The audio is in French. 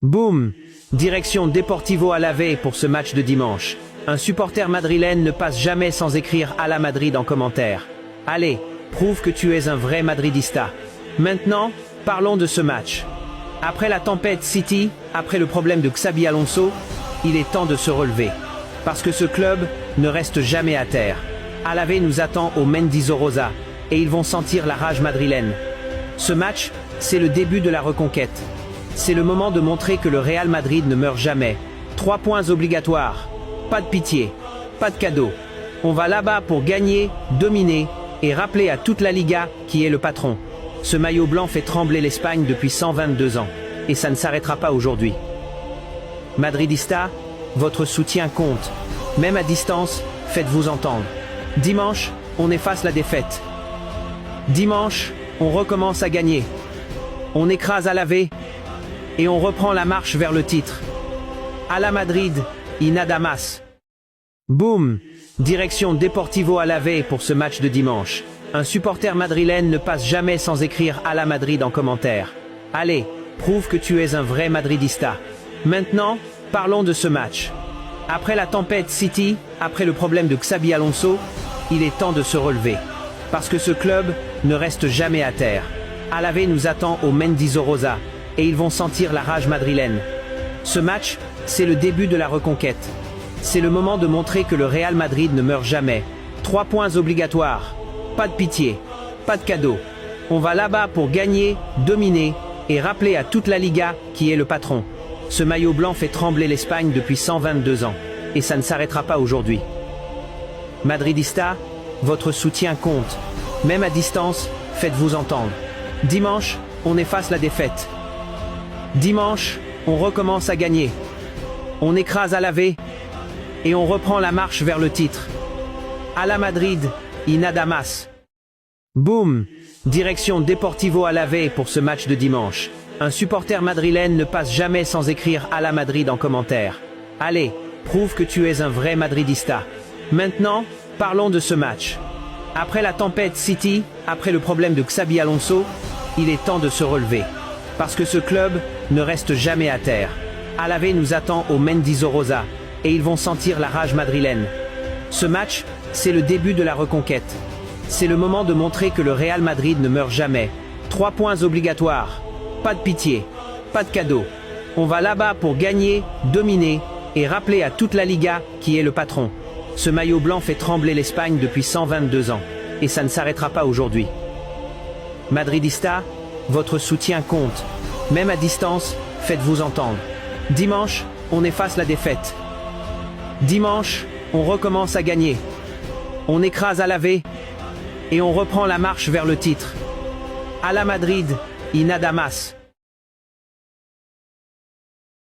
Boum! Direction Deportivo Alavés pour ce match de dimanche. Un supporter madrilène ne passe jamais sans écrire à la Madrid en commentaire. Allez, prouve que tu es un vrai madridista. Maintenant, parlons de ce match. Après la tempête City, après le problème de Xabi Alonso, il est temps de se relever. Parce que ce club ne reste jamais à terre. Alavés nous attend au Mendizorroza, et ils vont sentir la rage madrilène. Ce match, c'est le début de la reconquête. C'est le moment de montrer que le Real Madrid ne meurt jamais. 3 points obligatoires. Pas de pitié. Pas de cadeau. On va là-bas pour gagner, dominer et rappeler à toute la Liga qui est le patron. Ce maillot blanc fait trembler l'Espagne depuis 122 ans. Et ça ne s'arrêtera pas aujourd'hui. Madridista, votre soutien compte. Même à distance, faites-vous entendre. Dimanche, on efface la défaite. Dimanche, on recommence à gagner. On écrase Alavés et on reprend la marche vers le titre. À la Madrid, y nada más. Boum! Direction Deportivo Alavés pour ce match de dimanche. Un supporter madrilène ne passe jamais sans écrire à la Madrid en commentaire. Allez, prouve que tu es un vrai madridista. Maintenant, parlons de ce match. Après la tempête City, après le problème de Xabi Alonso, il est temps de se relever. Parce que ce club ne reste jamais à terre. Alavés nous attend au Mendizorroza, et ils vont sentir la rage madrilène. Ce match, c'est le début de la reconquête. C'est le moment de montrer que le Real Madrid ne meurt jamais. 3 points obligatoires. Pas de pitié. Pas de cadeau. On va là-bas pour gagner, dominer et rappeler à toute la Liga qui est le patron. Ce maillot blanc fait trembler l'Espagne depuis 122 ans. Et ça ne s'arrêtera pas aujourd'hui. Madridista, votre soutien compte. Même à distance, faites-vous entendre. Dimanche, on efface la défaite. Dimanche, on recommence à gagner. On écrase Alavés et on reprend la marche vers le titre. À la Madrid, y nada más. Boum! Direction Deportivo Alavés pour ce match de dimanche. Un supporter madrilène ne passe jamais sans écrire à la Madrid en commentaire. Allez, prouve que tu es un vrai madridista. Maintenant, parlons de ce match. Après la tempête City, après le problème de Xabi Alonso, il est temps de se relever. Parce que ce club ne reste jamais à terre. Alavés nous attend au Mendizorroza, et ils vont sentir la rage madrilène. Ce match, c'est le début de la reconquête. C'est le moment de montrer que le Real Madrid ne meurt jamais. 3 points obligatoires. Pas de pitié. Pas de cadeau. On va là-bas pour gagner, dominer et rappeler à toute la Liga qui est le patron. Ce maillot blanc fait trembler l'Espagne depuis 122 ans. Et ça ne s'arrêtera pas aujourd'hui. Madridista, votre soutien compte. Même à distance, faites-vous entendre. Dimanche, on efface la défaite. Dimanche, on recommence à gagner. On écrase Alavés et on reprend la marche vers le titre. À la Madrid, y nada más.